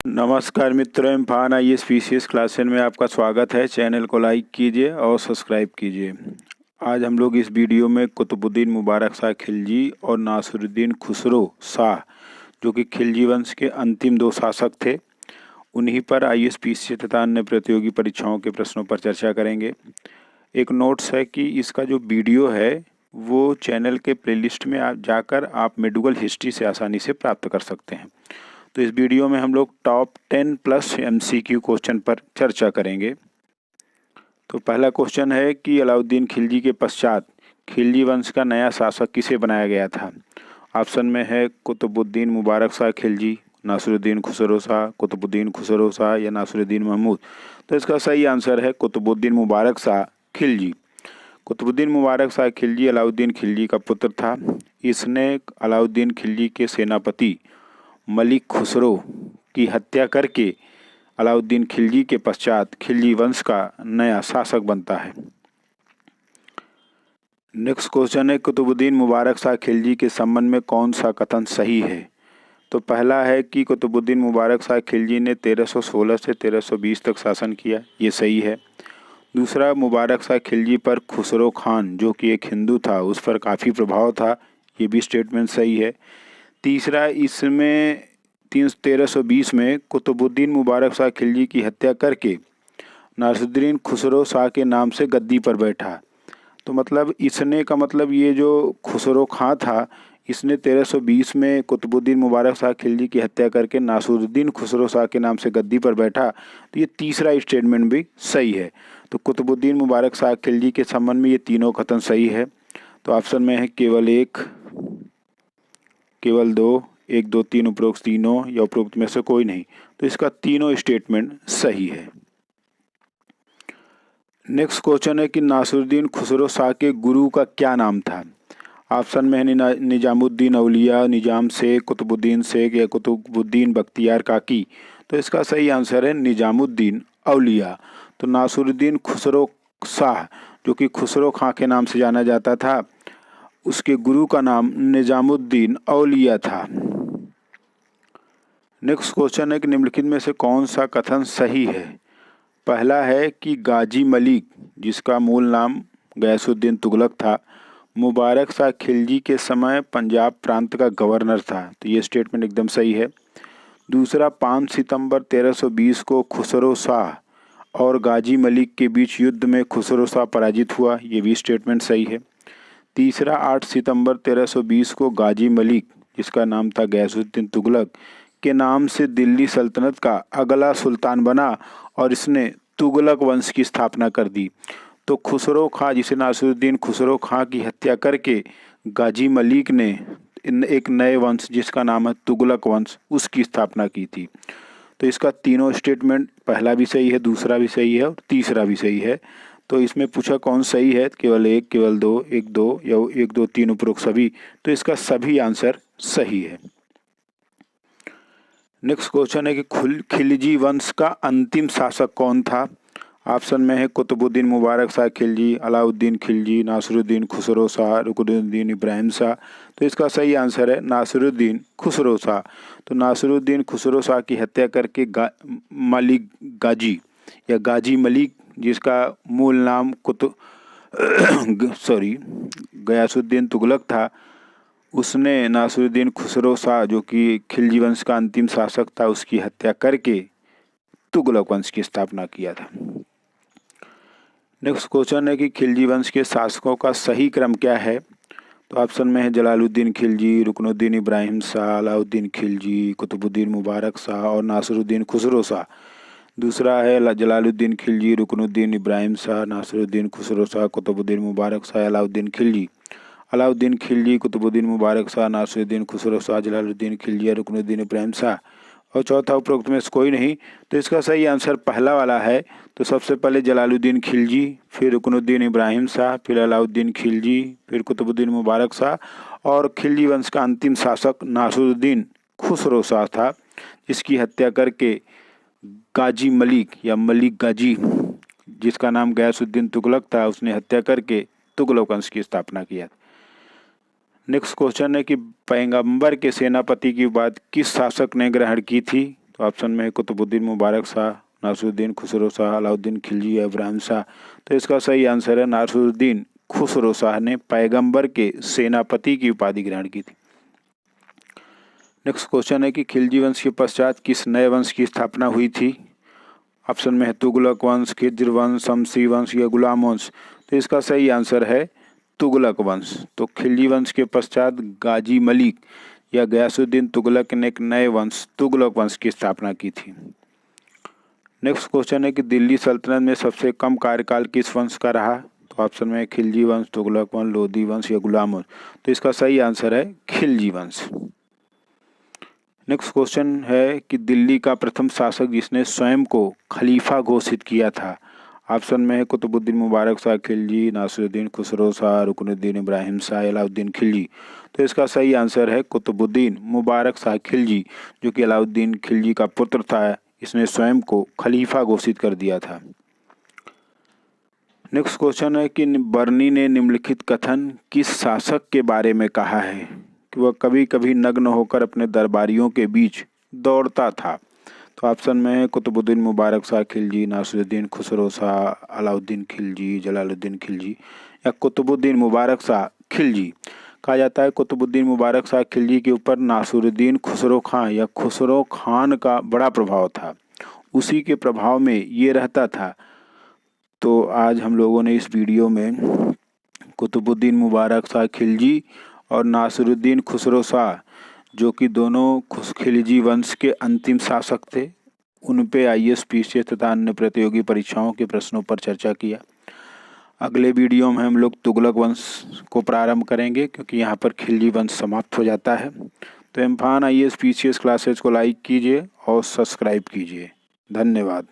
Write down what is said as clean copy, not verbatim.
नमस्कार मित्रों, इम्फान IAS PCS class 10 में आपका स्वागत है। चैनल को लाइक कीजिए और सब्सक्राइब कीजिए। आज हम लोग इस वीडियो में कुतुबुद्दीन मुबारक शाह खिलजी और नासिरुद्दीन खुसरो शाह, जो कि खिलजी वंश के अंतिम दो शासक थे, उन्हीं पर IAS PCS तथा अन्य प्रतियोगी परीक्षाओं के प्रश्नों पर चर्चा करेंगे। एक नोट्स है कि इसका जो वीडियो है वो चैनल के प्लेलिस्ट में आप जाकर आप मेडुगल हिस्ट्री से आसानी से प्राप्त कर सकते हैं। तो इस वीडियो में हम लोग टॉप 10 प्लस MCQ क्वेश्चन पर चर्चा करेंगे। तो पहला क्वेश्चन है कि अलाउद्दीन खिलजी के पश्चात खिलजी वंश का नया शासक किसे बनाया गया था। ऑप्शन में है कुतुबुद्दीन मुबारक शाह खिलजी, नासिरुद्दीन खुसरो शाह, कुतुबुद्दीन खुसरो शाह या नासिरुद्दीन महमूद। तो इसका सही आंसर है कुतुबुद्दीन मुबारक शाह खिलजी। कुतुबुद्दीन मुबारक शाह खिलजी अलाउद्दीन खिलजी का पुत्र था। इसने अलाउद्दीन खिलजी के सेनापति मलिक खुसरो की हत्या करके अलाउद्दीन खिलजी के पश्चात खिलजी वंश का नया शासक बनता है। नेक्स्ट क्वेश्चन है कुतुबुद्दीन मुबारक शाह खिलजी के संबंध में कौन सा कथन सही है। तो पहला है कि कुतुबुद्दीन मुबारक शाह खिलजी ने 1316 से 1320 तक शासन किया, ये सही है। दूसरा, मुबारक शाह खिलजी पर खुसरो खान जो कि एक हिंदू था उस पर काफ़ी प्रभाव था, ये भी स्टेटमेंट सही है। तीसरा, इसमें 1320 में कुतुबुद्दीन मुबारक शाह खिलजी की हत्या करके नासिरुद्दीन खुसरो शाह के नाम से गद्दी पर बैठा। तो मतलब इसने का मतलब ये जो खुसरो खां था, इसने 1320 में कुतुबुद्दीन मुबारक शाह खिलजी की हत्या करके नासिरुद्दीन खुसरो शाह के नाम से गद्दी पर बैठा। तो ये तीसरा स्टेटमेंट भी सही है। तो कुतुबुद्दीन मुबारक शाह खिलजी के संबंध में ये तीनों कथन सही है। तो ऑप्शन में है केवल एक, केवल दो, 1, 2, 3 उपरोक्त तीनों या उपरोक्त में से कोई नहीं। तो इसका तीनों स्टेटमेंट सही है। नेक्स्ट क्वेश्चन है कि नासिरुद्दीन खुसरो शाह के गुरु का क्या नाम था। ऑप्शन में है निजामुद्दीन औलिया, निजाम शेख, कुतुबुद्दीन शेख या कुतुबुद्दीन बख्तियार काकी। तो इसका सही आंसर है निजामुद्दीन औलिया। तो नासिरुद्दीन खुसरो शाह जो कि खुसरो खां के नाम से जाना जाता था, उसके गुरु का नाम निजामुद्दीन औलिया था। नेक्स्ट क्वेश्चन है कि निम्नलिखित में से कौन सा कथन सही है। पहला है कि गाजी मलिक, जिसका मूल नाम गयासुद्दीन तुगलक था, मुबारक शाह खिलजी के समय पंजाब प्रांत का गवर्नर था। तो ये स्टेटमेंट एकदम सही है। दूसरा, 5 सितंबर 1320 को खुसरो शाह और गाजी मलिक के बीच युद्ध में खुसरो शाह पराजित हुआ, ये भी स्टेटमेंट सही है। तीसरा, 8 सितंबर 1320 को गाजी मलिक, जिसका नाम था गयासुद्दीन तुगलक, के नाम से दिल्ली सल्तनत का अगला सुल्तान बना और इसने तुगलक वंश की स्थापना कर दी। तो खुसरो खां, जिसे नासिरुद्दीन खुसरो खां की हत्या करके गाजी मलिक ने एक नए वंश जिसका नाम है तुगलक वंश, उसकी स्थापना की थी। तो इसका तीनों स्टेटमेंट, पहला भी सही है, दूसरा भी सही है और तीसरा भी सही है। तो इसमें पूछा कौन सही है, केवल एक, केवल दो, 1, 2 या 1, 2, 3 उपरोक्त सभी। तो इसका सभी आंसर सही है। नेक्स्ट क्वेश्चन है कि खिलजी वंश का अंतिम शासक कौन था। ऑप्शन में है कुतुबुद्दीन मुबारक शाह खिलजी, अलाउद्दीन खिलजी, नासिरुद्दीन खुसरो शाह, रुकनुद्दीन इब्राहिम शाह। तो इसका सही आंसर है नासिरुद्दीन खुसरो शाह। तो नासिरुद्दीन खुसरो शाह की हत्या करके मलिक गाजी या गाजी मलिक, जिसका मूल नाम गयासुद्दीन तुगलक था, उसने नासिरुद्दीन खुसरो शाह जो कि खिलजी वंश का अंतिम शासक था, उसकी हत्या करके तुगलक वंश की स्थापना किया था। नेक्स्ट क्वेश्चन है कि खिलजी वंश के शासकों का सही क्रम क्या है। तो ऑप्शन में है जलालुद्दीन खिलजी, रुकनुद्दीन इब्राहिम शाह, अलाउद्दीन खिलजी, कुतुबुद्दीन मुबारक शाह और नासिरुद्दीन खुसरो शाह। दूसरा है जलालुद्दीन खिलजी, रुकनुद्दीन इब्राहिम शाह, नासिरुद्दीन खुसरो शाह, कुतुबुद्दीन मुबारक शाह, अलाउद्दीन खिलजी। अलाउद्दीन खिलजी, कुतुबुद्दीन मुबारक शाह, नासिरुद्दीन खुसरो शाह, जलालुद्दीन खिलजी, रुकनुद्दीन इब्राहिम शाह और चौथा उपरोक्त में से कोई नहीं। तो इसका सही आंसर पहला वाला है। तो सबसे पहले जलालुद्दीन खिलजी, फिर रुकनुद्दीन इब्राहिम शाह, फिर अलाउद्दीन खिलजी, फिर कुतुबुद्दीन मुबारक शाह और खिलजी वंश का अंतिम शासक नासिरुद्दीन खुसरो शाह था, जिसकी हत्या करके गाजी मलिक या मलिक गाजी, जिसका नाम गयासुद्दीन तुगलक था, उसने हत्या करके तुगलक वंश की स्थापना किया। नेक्स्ट क्वेश्चन है कि पैगंबर के सेनापति की बात किस शासक ने ग्रहण की थी। तो ऑप्शन में है कुतुबुद्दीन मुबारक शाह, नासिरुद्दीन खुसरो शाह, अलाउद्दीन खिलजी या इब्राहिम शाह। तो इसका सही आंसर है नासिरुद्दीन खुसरो शाह ने पैगंबर के सेनापति की उपाधि ग्रहण की थी। नेक्स्ट क्वेश्चन है कि खिलजी वंश के पश्चात किस नए वंश की स्थापना हुई थी। ऑप्शन में है तुगलक वंश, खिज्र वंश, शमसी वंश या गुलाम वंश। तो इसका सही आंसर है तुगलक वंश। तो खिलजी वंश के पश्चात गाजी मलिक या गयासुद्दीन तुगलक ने एक नए वंश तुगलक वंश की स्थापना की थी। नेक्स्ट क्वेश्चन है कि दिल्ली सल्तनत में सबसे कम कार्यकाल किस वंश का रहा। तो ऑप्शन में खिलजी वंश, तुगलक वंश, लोधी वंश या गुलाम वंश। तो इसका सही आंसर है खिलजी वंश। नेक्स्ट क्वेश्चन है कि दिल्ली का प्रथम शासक जिसने स्वयं को खलीफा घोषित किया था। ऑप्शन में है कुतुबुद्दीन मुबारक शाह खिलजी, नासिरुद्दीन खुसरो शाह, रुकनुद्दीन इब्राहिम शाह, अलाउद्दीन खिलजी। तो इसका सही आंसर है कुतुबुद्दीन मुबारक शाह खिलजी, जो कि अलाउद्दीन खिलजी का पुत्र था। इसने स्वयं को खलीफा घोषित कर दिया था। नेक्स्ट क्वेश्चन है कि बर्नी ने निम्नलिखित कथन किस शासक के बारे में कहा है कि वह कभी कभी नग्न होकर अपने दरबारियों के बीच दौड़ता था। तो ऑप्शन में है कुतुबुद्दीन मुबारक शाह खिलजी, नासिरुद्दीन खुसरो शाह, अलाउद्दीन खिलजी, जलालुद्दीन खिलजी या कुतुबुद्दीन मुबारक शाह खिलजी। कहा जाता है कुतुबुद्दीन मुबारक शाह खिलजी के ऊपर नासिरुद्दीन खुसरो खां या खुसरो खान का बड़ा प्रभाव था, उसी के प्रभाव में ये रहता था। तो आज हम लोगों ने इस वीडियो में कुतुबुद्दीन मुबारक शाह खिलजी और नासिरुद्दीन खुसरो शाह, जो कि दोनों खिलजी वंश के अंतिम शासक थे, उन पे IAS, PCS तथा अन्य प्रतियोगी परीक्षाओं के प्रश्नों पर चर्चा किया। अगले वीडियो में हम लोग तुगलक वंश को प्रारंभ करेंगे, क्योंकि यहाँ पर खिलजी वंश समाप्त हो जाता है। तो इम्फान IAS, PCS क्लासेज को लाइक कीजिए और सब्सक्राइब कीजिए। धन्यवाद।